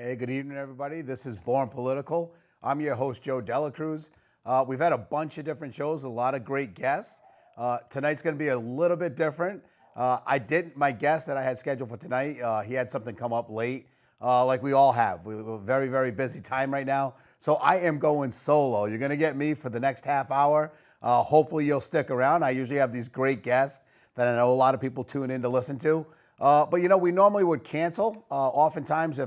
Hey, good evening, everybody. This is Born Political. I'm your host, Joe Cruz. We've had a bunch of different shows, a lot of great guests. Tonight's going to be a little bit different. My guest that I had scheduled for tonight, he had something come up late, like we all have. We're a very, very busy time right now. So I am going solo. You're going to get me for the next half hour. Hopefully you'll stick around. I usually have these great guests that I know a lot of people tune in to listen to. But we normally would cancel. Oftentimes,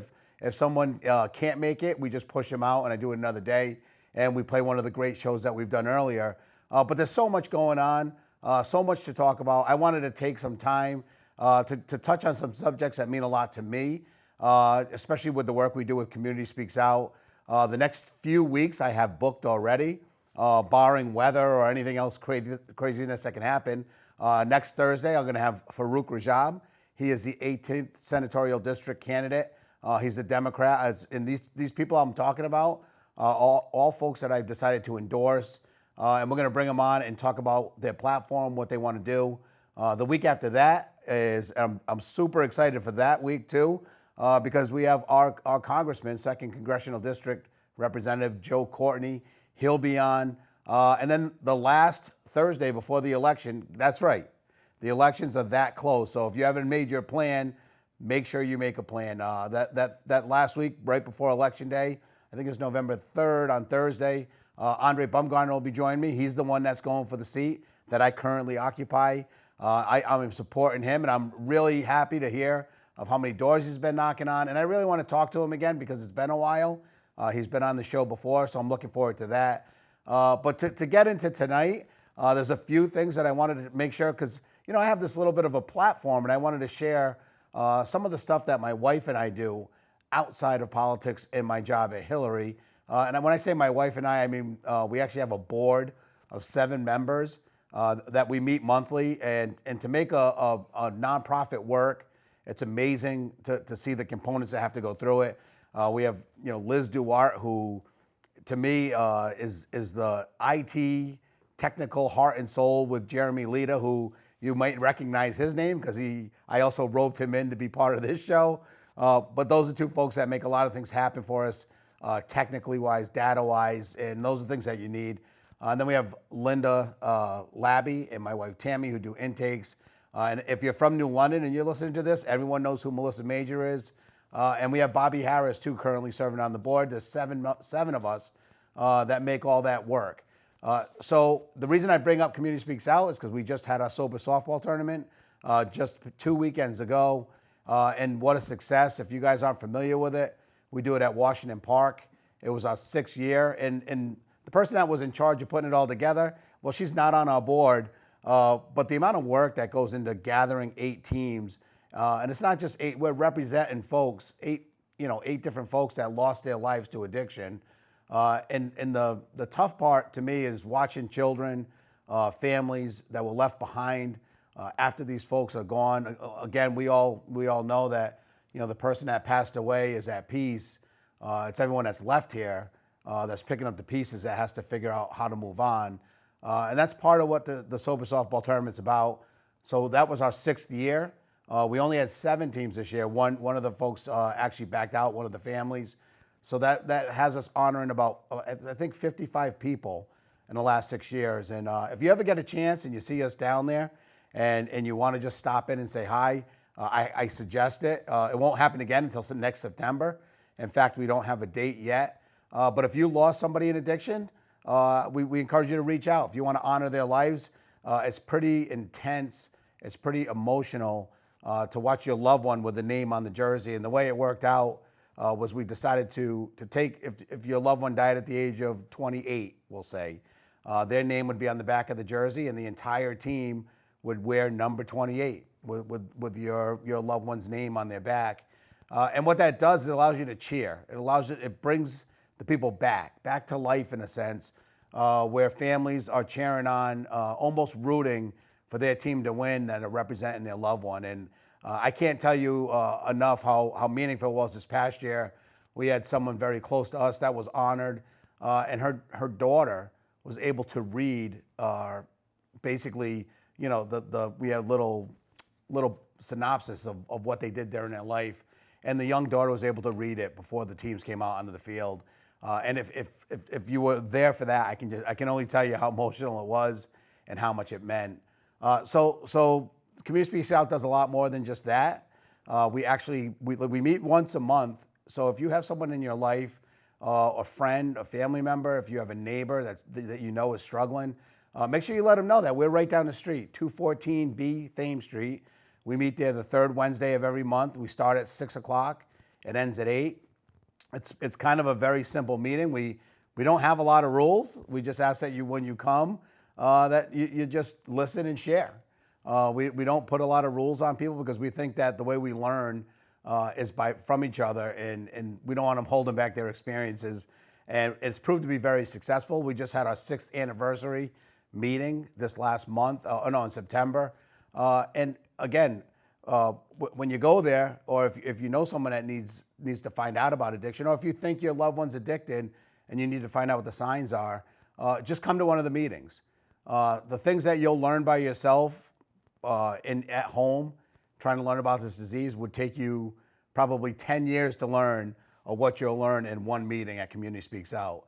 if someone can't make it, we just push them out and I do it another day. And we play one of the great shows that we've done earlier. But there's so much going on, so much to talk about. I wanted to take some time to touch on some subjects that mean a lot to me, especially with the work we do with Community Speaks Out. The next few weeks I have booked already, barring weather or anything else craziness that can happen. Next Thursday, I'm going to have Farouk Rajab. He is the 18th Senatorial District candidate. He's a Democrat. And these people I'm talking about, all folks that I've decided to endorse. And we're going to bring them on and talk about their platform, what they want to do. The week after that is, I'm super excited for that week too, because we have our congressman, 2nd Congressional District Representative Joe Courtney. He'll be on. And then the last Thursday before the election, that's right. The elections are that close. So if you haven't made your plan, make sure you make a plan. That last week, right before Election Day, I think it's November 3rd on Thursday, Andre Bumgarner will be joining me. He's the one that's going for the seat that I currently occupy. I'm supporting him, and I'm really happy to hear of how many doors he's been knocking on. And I really want to talk to him again because it's been a while. He's been on the show before, so I'm looking forward to that. But to get into tonight, there's a few things that I wanted to make sure, because I have this little bit of a platform, and I wanted to share some of the stuff that my wife and I do outside of politics in my job at Hillary. And when I say my wife and I mean we actually have a board of 7 members that we meet monthly. And to make a nonprofit work, it's amazing to see the components that have to go through it. We have Liz Duarte, who to me is the IT technical heart and soul with Jeremy Lyda, who you might recognize his name because I also roped him in to be part of this show. But those are 2 folks that make a lot of things happen for us, technically wise, data wise, and those are things that you need. And then we have Linda Labby and my wife Tammy, who do intakes. And if you're from New London and you're listening to this, everyone knows who Melissa Major is. And we have Bobby Harris too, currently serving on the board. There's seven of us that make all that work. So the reason I bring up Community Speaks Out is because we just had our sober softball tournament just 2 weekends ago. And what a success. If you guys aren't familiar with it, we do it at Washington Park. It was our 6th year. And the person that was in charge of putting it all together, well, she's not on our board. But the amount of work that goes into gathering 8 teams, and it's not just 8, we're representing folks, 8 different folks that lost their lives to addiction. And the tough part to me is watching children, families that were left behind after these folks are gone. Again, we all know that the person that passed away is at peace. It's everyone that's left here that's picking up the pieces that has to figure out how to move on. And that's part of what the Sober Softball Tournament's about. So that was our 6th year. We only had 7 teams this year. One of the folks actually backed out, one of the families. So that has us honoring about, I think, 55 people in the last 6 years. And if you ever get a chance and you see us down there and you want to just stop in and say hi, I suggest it. It won't happen again until next September. In fact, we don't have a date yet. But if you lost somebody in addiction, we encourage you to reach out. If you want to honor their lives, it's pretty intense. It's pretty emotional to watch your loved one with the name on the jersey. And the way it worked out was we decided to take, if your loved one died at the age of 28, we'll say, their name would be on the back of the jersey and the entire team would wear number 28 with your loved one's name on their back. And what that does is it allows you to cheer. It brings the people back to life in a sense, where families are cheering on, almost rooting for their team to win that are representing their loved one. And I can't tell you enough how meaningful it was this past year. We had someone very close to us that was honored, and her daughter was able to read basically, we had little synopsis of what they did during their life. and the young daughter was able to read it before the teams came out onto the field. And if you were there for that, I can only tell you how emotional it was and how much it meant. So Community Speaks Out does a lot more than just that. We meet once a month. So if you have someone in your life, a friend, a family member, if you have a neighbor that you know is struggling, make sure you let them know that we're right down the street, 214B Thames Street. We meet there the third Wednesday of every month. We start at 6 o'clock. It ends at 8. It's kind of a very simple meeting. We don't have a lot of rules. We just ask that you, when you come, that you just listen and share. We don't put a lot of rules on people because we think that the way we learn is from each other, and we don't want them holding back their experiences. And it's proved to be very successful. We just had our 6th anniversary meeting this last month, in September. And again, when you go there, or if you know someone that needs to find out about addiction, or if you think your loved one's addicted and you need to find out what the signs are, just come to one of the meetings. The things that you'll learn by yourself at home, trying to learn about this disease, would take you probably 10 years to learn what you'll learn in one meeting at Community Speaks Out.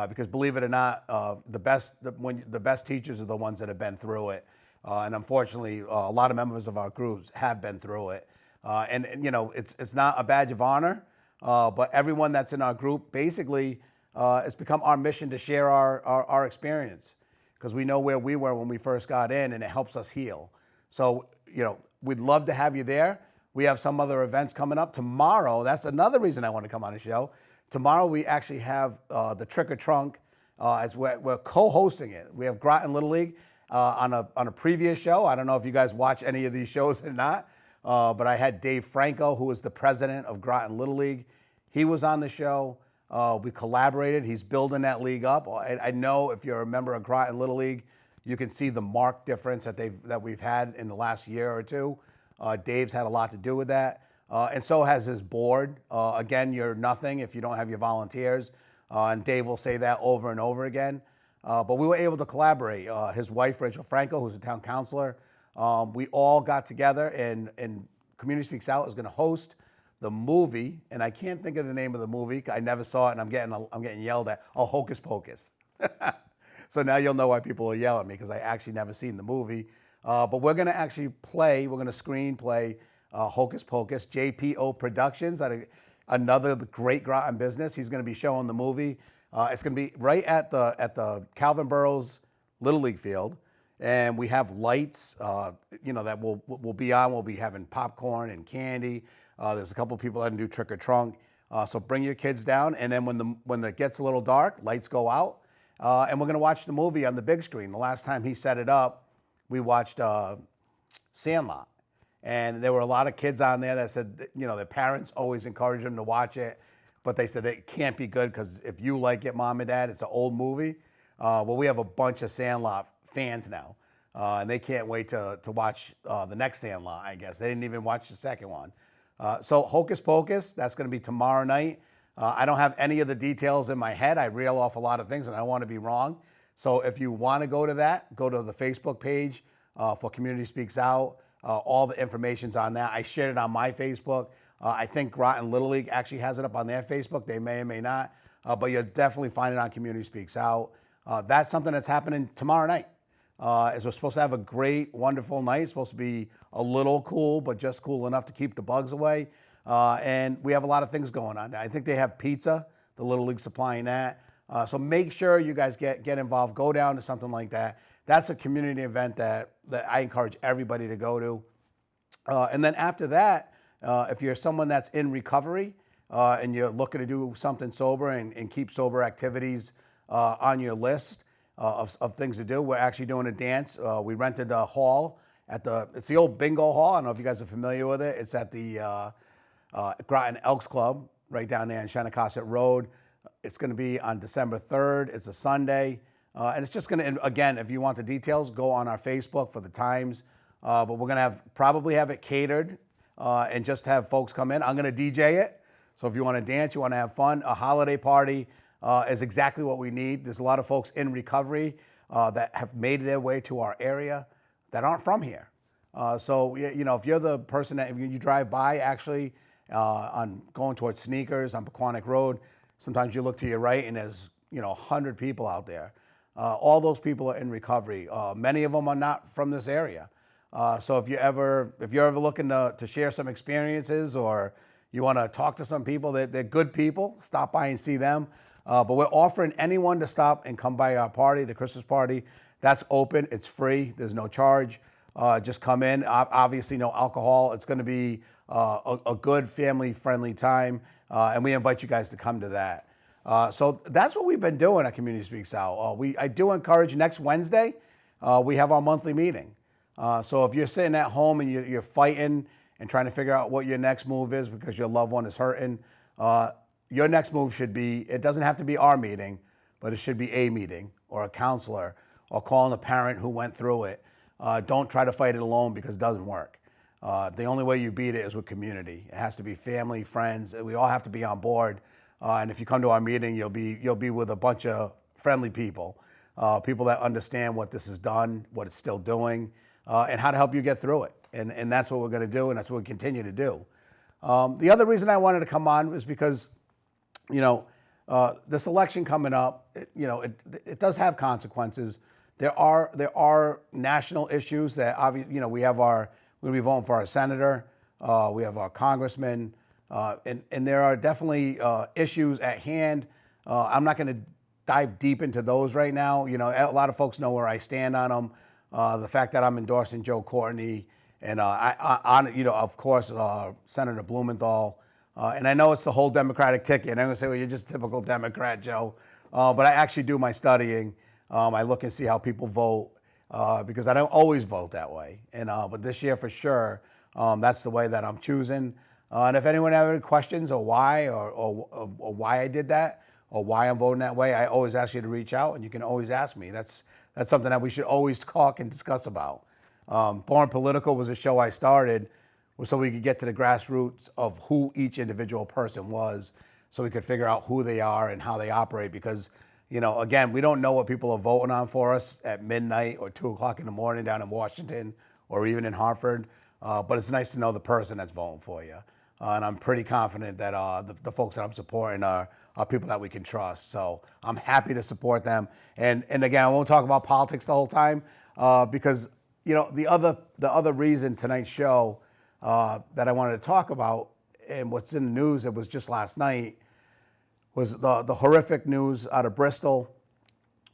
Because believe it or not, the best teachers are the ones that have been through it. And unfortunately, a lot of members of our groups have been through it. And you know, it's not a badge of honor, but everyone that's in our group, basically, it's become our mission to share our experience, because we know where we were when we first got in, and it helps us heal. So, you know, we'd love to have you there. We have some other events coming up tomorrow. That's another reason I want to come on the show. Tomorrow we actually have the Trick or Trunk, as we're co-hosting it. We have Groton Little League on a previous show. I don't know if you guys watch any of these shows or not, but I had Dave Franco, who is the president of Groton Little League. He was on the show. We collaborated. He's building that league up. I know if you're a member of Groton Little League, you can see the marked difference that we've had in the last year or two. Dave's had a lot to do with that. And so has his board. Again, you're nothing if you don't have your volunteers. And Dave will say that over and over again. But we were able to collaborate. His wife, Rachel Franco, who's a town councilor, we all got together, and Community Speaks Out is going to host the movie. And I can't think of the name of the movie. I never saw it, and I'm getting yelled at. Oh, Hocus Pocus. So now you'll know why people are yelling at me, because I actually never seen the movie. But we're going to actually we're going to screenplay Hocus Pocus. JPO Productions, another great Groton business. He's going to be showing the movie. It's going to be right at the Calvin Burrows Little League field, and we have lights, that will be on. We'll be having popcorn and candy. There's a couple of people that can do trick or trunk. So bring your kids down, and then when it gets a little dark, lights go out, and we're going to watch the movie on the big screen. The last time he set it up, we watched Sandlot. And there were a lot of kids on there that said, their parents always encourage them to watch it, but they said it can't be good because if you like it, Mom and Dad, it's an old movie. Well, we have a bunch of Sandlot fans now, and they can't wait to watch the next Sandlot, I guess. They didn't even watch the second one. So Hocus Pocus, that's going to be tomorrow night. I don't have any of the details in my head. I reel off a lot of things, and I don't want to be wrong. So if you want to go to that, go to the Facebook page for Community Speaks Out. All the information's on that. I shared it on my Facebook. I think Groton Little League actually has it up on their Facebook. They may or may not, but you'll definitely find it on Community Speaks Out. That's something that's happening tomorrow night. As we're supposed to have a great, wonderful night. It's supposed to be a little cool, but just cool enough to keep the bugs away. And we have a lot of things going on. I think they have pizza, the Little League supplying that. So make sure you guys get involved. Go down to something like that. That's a community event that I encourage everybody to go to. And then after that, if you're someone that's in recovery and you're looking to do something sober and keep sober activities on your list of things to do, we're actually doing a dance. We rented a hall it's the old bingo hall. I don't know if you guys are familiar with it. It's at the Groton Elks Club right down there in Shanticosset Road. It's going to be on December 3rd. It's a Sunday. And it's just going to, again, if you want the details, go on our Facebook for the times. But we're going to probably have it catered and just have folks come in. I'm going to DJ it. So if you want to dance, you want to have fun, a holiday party is exactly what we need. There's a lot of folks in recovery that have made their way to our area that aren't from here. So, if you're the person that you drive by, actually, on going towards Sneakers on Pequannock Road. Sometimes you look to your right and there's 100 people out there. All those people are in recovery. Many of them are not from this area. So if you're ever looking to share some experiences, or you want to talk to some people, they're good people, stop by and see them. But we're offering anyone to stop and come by our party, the Christmas party. That's open. It's free. There's no charge. Just come in. Obviously, no alcohol. It's going to be a good family-friendly time, and we invite you guys to come to that. So that's what we've been doing at Community Speaks Out. I do encourage next Wednesday, we have our monthly meeting. So if you're sitting at home and you're fighting and trying to figure out what your next move is because your loved one is hurting, your next move should be, it doesn't have to be our meeting, but it should be a meeting or a counselor or calling a parent who went through it. Don't try to fight it alone because it doesn't work. The only way you beat it is with community. It has to be family, friends. We all have to be on board. And if you come to our meeting, you'll be with a bunch of friendly people, people that understand what this has done, what it's still doing, and how to help you get through it. And that's what we're going to do, and that's what we continue to do. The other reason I wanted to come on was because, this election coming up, it does have consequences. There are national issues that obviously, we're going to be voting for our senator, we have our congressman, and there are definitely issues at hand. I'm not going to dive deep into those right now. A lot of folks know where I stand on them. The fact that I'm endorsing Joe Courtney and of course, Senator Blumenthal. And I know it's the whole Democratic ticket. And I'm going to say, well, you're just a typical Democrat, Joe. But I actually do my studying. I look and see how people vote because I don't always vote that way. But this year for sure, that's the way that I'm choosing. And if anyone has any questions or why or why I did that or why I'm voting that way, I always ask you to reach out, and you can always ask me. That's something that we should always talk and discuss about. Born Political was a show I started so we could get to the grassroots of who each individual person was, so we could figure out who they are and how they operate. Because, again, we don't know what people are voting on for us at midnight or 2 o'clock in the morning down in Washington or even in Hartford. But it's nice to know the person that's voting for you. And I'm pretty confident that the folks that I'm supporting are people that we can trust. So I'm happy to support them. And again, I won't talk about politics the whole time because the other reason tonight's show that I wanted to talk about, and what's in the news, it was just last night, was the horrific news out of Bristol,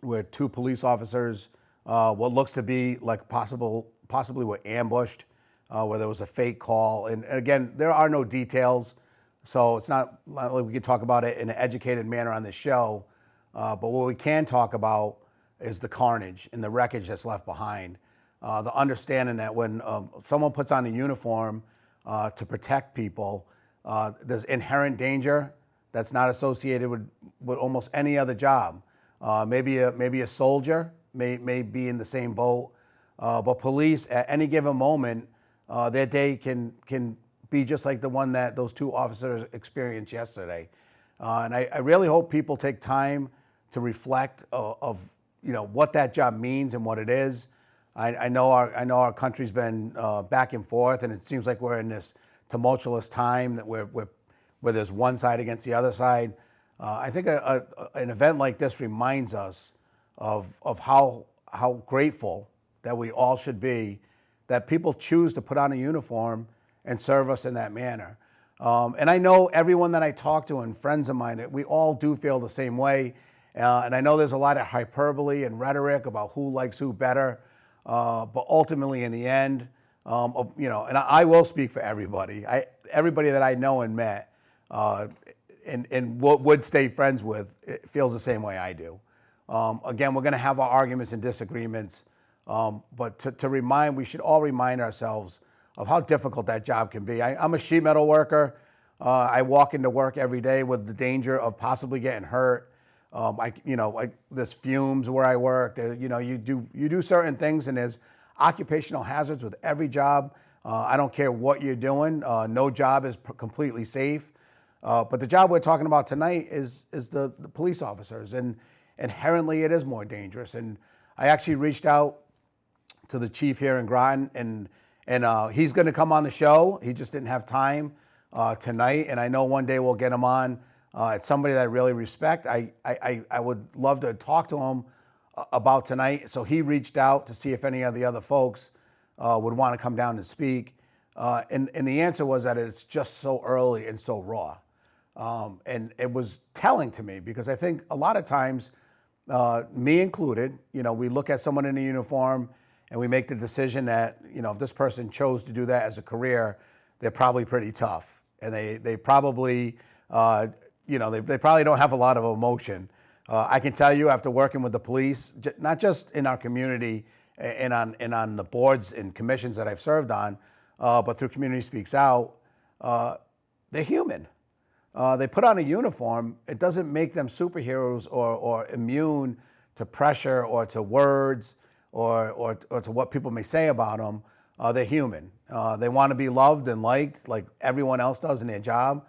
where 2 police officers, what looks to be like possibly were ambushed, where there was a fake call. And again, there are no details, so it's not like we could talk about it in an educated manner on this show. But what we can talk about is the carnage and the wreckage that's left behind. The understanding that when someone puts on a uniform to protect people, there's inherent danger that's not associated with almost any other job. Maybe a soldier may be in the same boat, but police at any given moment, their day can be just like the one that those 2 officers experienced yesterday. And I really hope people take time to reflect of what that job means and what it is. I know our country's been back and forth, and it seems like we're in this tumultuous time that where there's one side against the other side. I think an event like this reminds us of how grateful that we all should be that people choose to put on a uniform and serve us in that manner. And I know everyone that I talk to and friends of mine, we all do feel the same way. And I know there's a lot of hyperbole and rhetoric about who likes who better. But ultimately, in the end, and I will speak for everybody. Everybody that I know and met, and would stay friends with, it feels the same way I do. Again, we're going to have our arguments and disagreements, but we should all remind ourselves of how difficult that job can be. I'm a sheet metal worker. I walk into work every day with the danger of possibly getting hurt. There's fumes where I work. You do certain things, and there's occupational hazards with every job. I don't care what you're doing. No job is completely safe. But the job we're talking about tonight is the police officers, and inherently it is more dangerous. And I actually reached out to the chief here in Groton, and he's going to come on the show. He just didn't have time. tonight, and I know one day we'll get him on. It's somebody that I really respect. I would love to talk to him about tonight. So he reached out to see if any of the other folks would want to come down and speak. And the answer was that it's just so early and so raw. And it was telling to me because I think a lot of times, me included, we look at someone in a uniform and we make the decision that, if this person chose to do that as a career, they're probably pretty tough. And they probably, they probably don't have a lot of emotion. I can tell you after working with the police, not just in our community and on the boards and commissions that I've served on, but through Community Speaks Out, they're human. They put on a uniform. It doesn't make them superheroes or immune to pressure or to words or to what people may say about them. They're human. They want to be loved and liked like everyone else does in their job.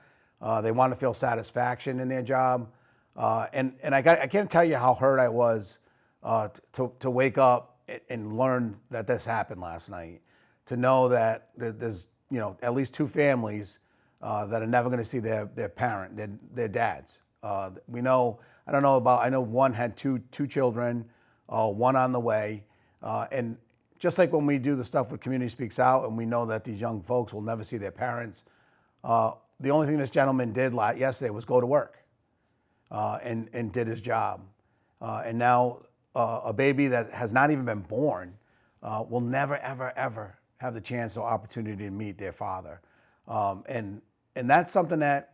They want to feel satisfaction in their job. And I can't tell you how hurt I was to wake up and learn that this happened last night. To know that there's at least two families that are never going to see their parent, their dads. We know, I know one had two children, one on the way. And just like when we do the stuff with Community Speaks Out and we know that these young folks will never see their parents, the only thing this gentleman did yesterday was go to work and did his job. And now a baby that has not even been born will never, ever, ever have the chance or opportunity to meet their father. And that's something that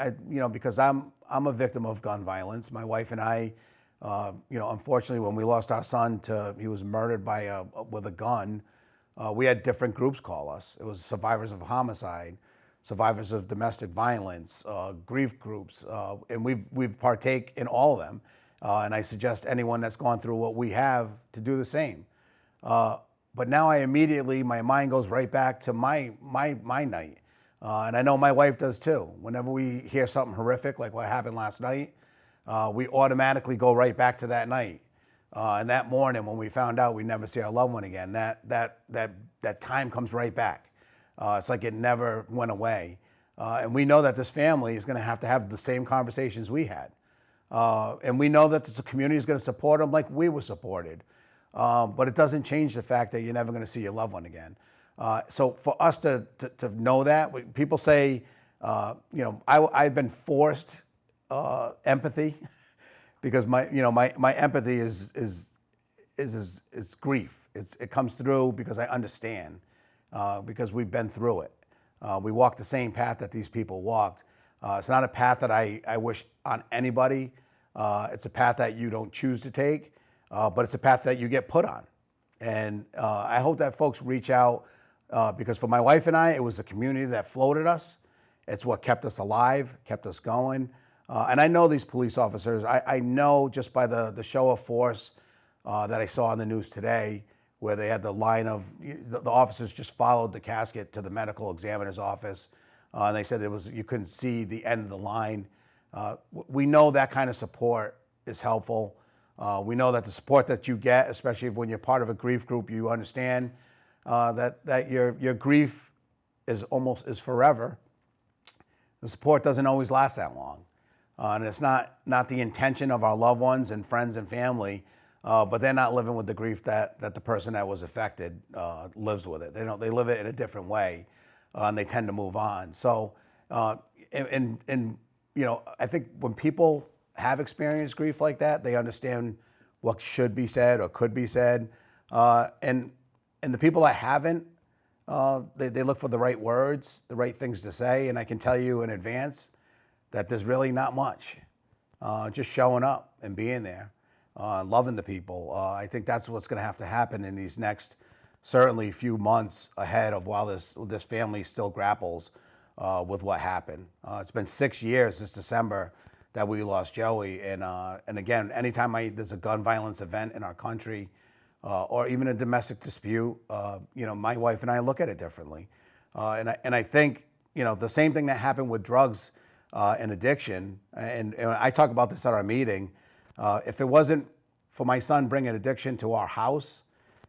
because I'm a victim of gun violence. My wife and I, unfortunately, when we lost our son he was murdered with a gun. We had different groups call us. It was survivors of homicide, survivors of domestic violence, grief groups, and we've partake in all of them. And I suggest anyone that's gone through what we have to do the same. But now my mind goes right back to my night. And I know my wife does too. Whenever we hear something horrific like what happened last night, we automatically go right back to that night. And that morning when we found out we never see our loved one again, that time comes right back. It's like it never went away. And we know that this family is going to have the same conversations we had. And we know that the community is going to support them like we were supported. But it doesn't change the fact that you're never going to see your loved one again. So for us to know that, people say, I've been forced empathy because my empathy is grief. It comes through because I understand, because we've been through it. We walked the same path that these people walked. It's not a path that I wish on anybody. It's a path that you don't choose to take, but it's a path that you get put on. And I hope that folks reach out because for my wife and I, it was the community that floated us. It's what kept us alive, kept us going. And I know these police officers. I know just by the show of force that I saw on the news today, where they had the line of the officers just followed the casket to the medical examiner's office. And they said you couldn't see the end of the line. We know that kind of support is helpful. We know that the support that you get, especially when you're part of a grief group, you understand that your grief is forever. The support doesn't always last that long. And it's not the intention of our loved ones and friends and family, but they're not living with the grief that the person that was affected lives with it. They live it in a different way, and they tend to move on. So, I think when people have experienced grief like that, they understand what should be said or could be said, and the people that haven't, they look for the right words, the right things to say, and I can tell you in advance that there's really not much. Just showing up and being there, loving the people. I think that's what's going to have to happen in these next, certainly few months ahead of while this family still grapples with what happened. It's been 6 years this December that we lost Joey, and again, anytime there's a gun violence event in our country, or even a domestic dispute, my wife and I look at it differently, and I think the same thing that happened with drugs and addiction, and I talk about this at our meeting. If it wasn't for my son bringing addiction to our house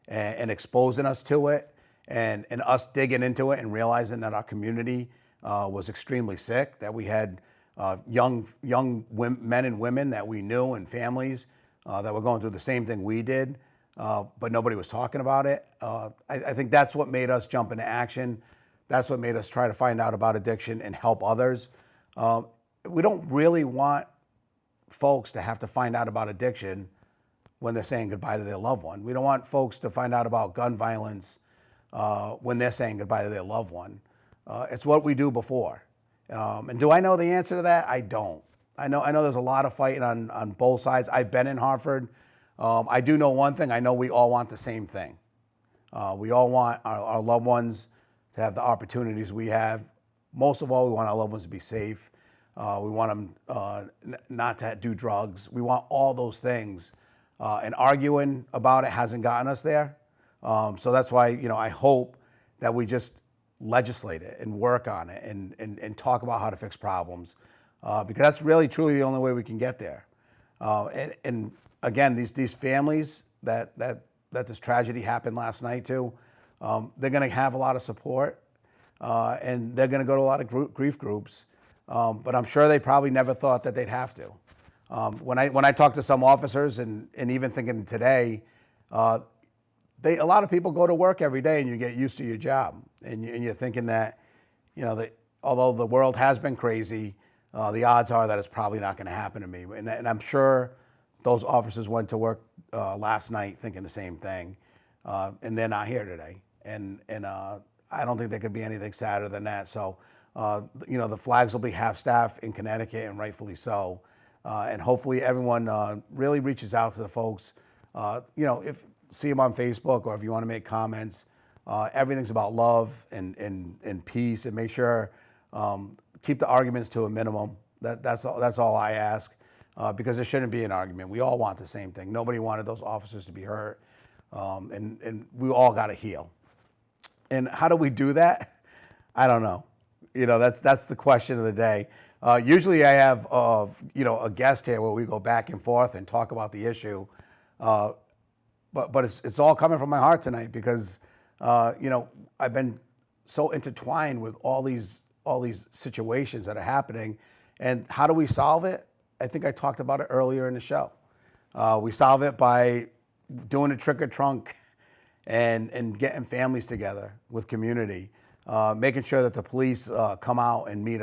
and exposing us to it, and us digging into it and realizing that our community was extremely sick, that we had young men and women that we knew and families that were going through the same thing we did, but nobody was talking about it. I think that's what made us jump into action. That's what made us try to find out about addiction and help others. We don't really want folks to have to find out about addiction when they're saying goodbye to their loved one. We don't want folks to find out about gun violence when they're saying goodbye to their loved one. It's what we do before. And do I know the answer to that? I don't. I know there's a lot of fighting on both sides. I've been in Hartford. I do know one thing. I know we all want the same thing. We all want our loved ones to have the opportunities we have. Most of all, we want our loved ones to be safe. We want them not to do drugs. We want all those things. And arguing about it hasn't gotten us there. So that's why, I hope that we just legislate it and work on it and talk about how to fix problems. Because that's really, truly the only way we can get there. And again, these families that this tragedy happened last night to, they're going to have a lot of support. And they're going to go to a lot of grief groups. But I'm sure they probably never thought that they'd have to. When I talk to some officers and even thinking today, a lot of people go to work every day and you get used to your job. And you're thinking that, that although the world has been crazy, the odds are that it's probably not going to happen to me. And I'm sure those officers went to work last night thinking the same thing. And they're not here today. And I don't think there could be anything sadder than that. So, the flags will be half-staff in Connecticut, and rightfully so. And hopefully everyone really reaches out to the folks. If see them on Facebook or if you want to make comments, everything's about love and peace, and make sure keep the arguments to a minimum. That's all I ask, because there shouldn't be an argument. We all want the same thing. Nobody wanted those officers to be hurt, and we all got to heal. And how do we do that? I don't know. That's the question of the day. Usually I have, a guest here where we go back and forth and talk about the issue. But it's all coming from my heart tonight because, I've been so intertwined with all these situations that are happening. And how do we solve it? I think I talked about it earlier in the show. We solve it by doing a trick or trunk and getting families together with community. Making sure that the police come out and meet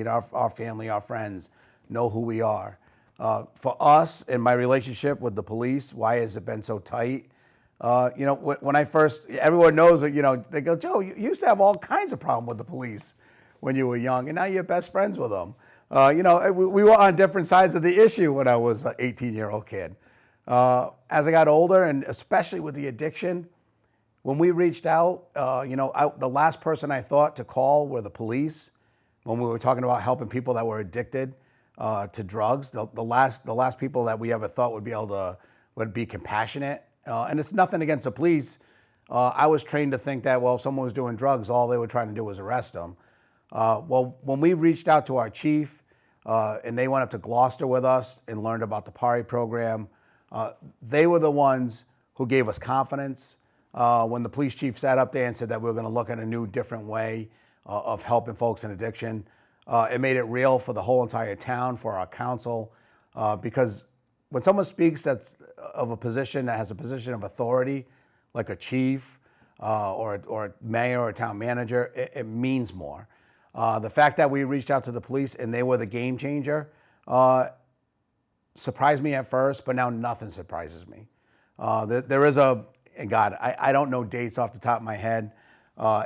our family, our friends, know who we are. For us, in my relationship with the police, why has it been so tight? When I first, everyone knows that, they go, Joe, you used to have all kinds of problem with the police when you were young, and now you're best friends with them. We were on different sides of the issue when I was an 18-year-old kid. As I got older, and especially with the addiction, when we reached out, the last person I thought to call were the police. When we were talking about helping people that were addicted to drugs, the last people that we ever thought would be compassionate. And it's nothing against the police. I was trained to think that, if someone was doing drugs, all they were trying to do was arrest them. When we reached out to our chief, and they went up to Gloucester with us and learned about the PARI program, they were the ones who gave us confidence. When the police chief sat up there and said that we were going to look at a new, different way of helping folks in addiction, it made it real for the whole entire town, for our council, because when someone speaks that's of a position that has a position of authority, like a chief or a mayor or a town manager, it means more. The fact that we reached out to the police and they were the game changer surprised me at first, but now nothing surprises me. There is and God, I don't know dates off the top of my head.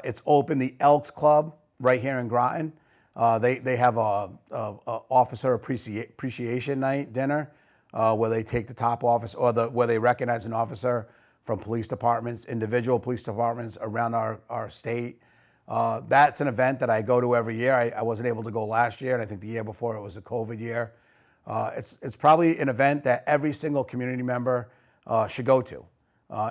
It's open, the Elks Club right here in Groton. They have a officer appreciation night dinner where they take the top officer, or where they recognize an officer from police departments, individual police departments around our state. That's an event that I go to every year. I wasn't able to go last year, and I think the year before it was a COVID year. It's probably an event that every single community member should go to.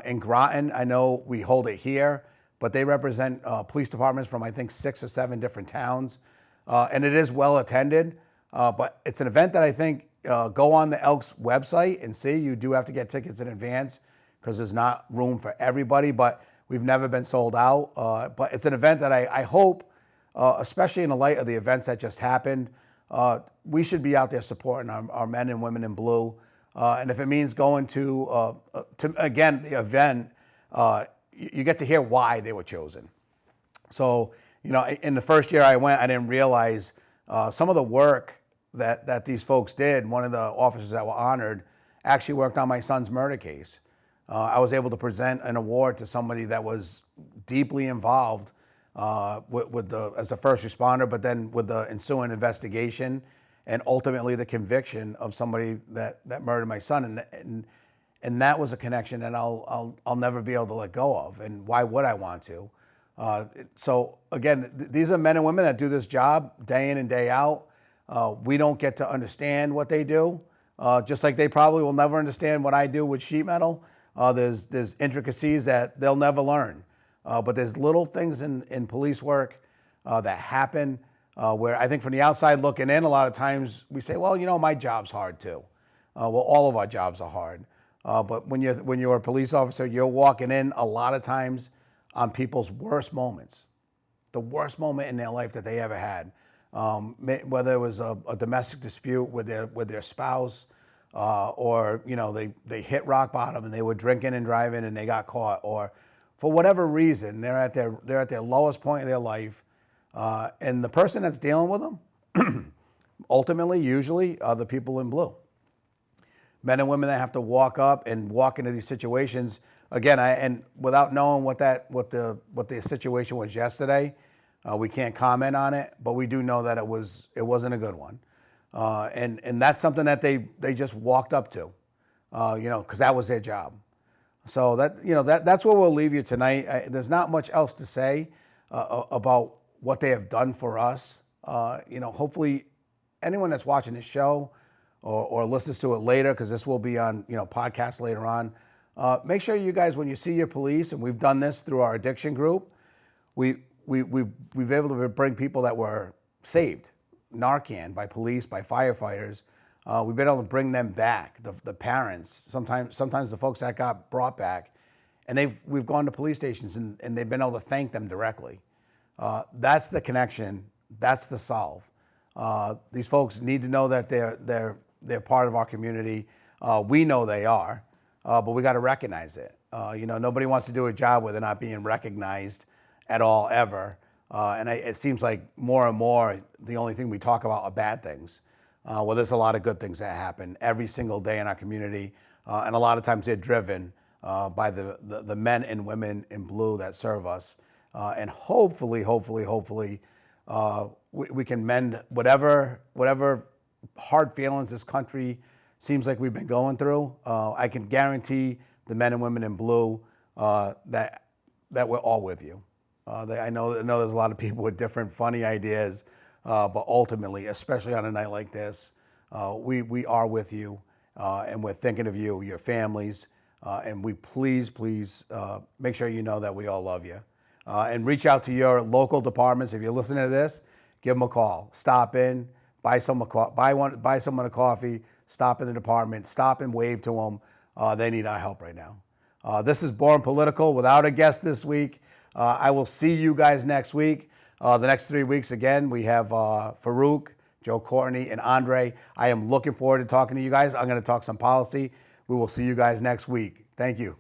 In Groton, I know we hold it here, but they represent police departments from, I think, 6 or 7 different towns. And it is well attended, but it's an event that I think go on the Elks website and see. You do have to get tickets in advance because there's not room for everybody, but we've never been sold out. But it's an event that I hope especially in the light of the events that just happened. We should be out there supporting our men and women in blue. And if it means going to again, the event, you get to hear why they were chosen. So, in the first year I went, I didn't realize some of the work that these folks did. One of the officers that were honored actually worked on my son's murder case. I was able to present an award to somebody that was deeply involved as a first responder, but then with the ensuing investigation and ultimately the conviction of somebody that murdered my son. And that was a connection that I'll never be able to let go of. And why would I want to? So again, these are men and women that do this job day in and day out. We don't get to understand what they do, just like they probably will never understand what I do with sheet metal. There's intricacies that they'll never learn. But there's little things in police work that happen where I think from the outside looking in, a lot of times we say, well, my job's hard too. Well, all of our jobs are hard. But when you're a police officer, you're walking in a lot of times on people's worst moments, the worst moment in their life that they ever had. Whether it was a domestic dispute with their spouse, or they hit rock bottom and they were drinking and driving and they got caught, or for whatever reason they're at their lowest point in their life, and the person that's dealing with them, ultimately, usually, are the people in blue. Men and women that have to walk up and walk into these situations again. And without knowing what the situation was yesterday, we can't comment on it. But we do know that it wasn't a good one, and that's something that they just walked up to, because that was their job. So that's where we'll leave you tonight. There's not much else to say about what they have done for us. Hopefully, anyone that's watching this show or listens to it later, because this will be on podcast later on. Make sure you guys, when you see your police, and we've done this through our addiction group, we've able to bring people that were saved, Narcan, by police, by firefighters. We've been able to bring them back, the parents, sometimes the folks that got brought back, and we've gone to police stations and they've been able to thank them directly. That's the connection. That's the solve. These folks need to know that they're part of our community. We know they are, but we got to recognize it. Nobody wants to do a job where they're not being recognized at all, ever. And it seems like more and more, the only thing we talk about are bad things. Well, there's a lot of good things that happen every single day in our community. And a lot of times they're driven by the men and women in blue that serve us. And hopefully, we can mend whatever hard feelings this country seems like we've been going through. I can guarantee the men and women in blue that we're all with you. I know there's a lot of people with different funny ideas, but ultimately, especially on a night like this, we are with you, and we're thinking of you, your families, and we please make sure you know that we all love you. And reach out to your local departments. If you're listening to this, give them a call. Stop in, buy someone a coffee, stop in the department, stop and wave to them. They need our help right now. This is Born Political without a guest this week. I will see you guys next week. The next 3 weeks, again, we have Farouk, Joe Courtney, and Andre. I am looking forward to talking to you guys. I'm going to talk some policy. We will see you guys next week. Thank you.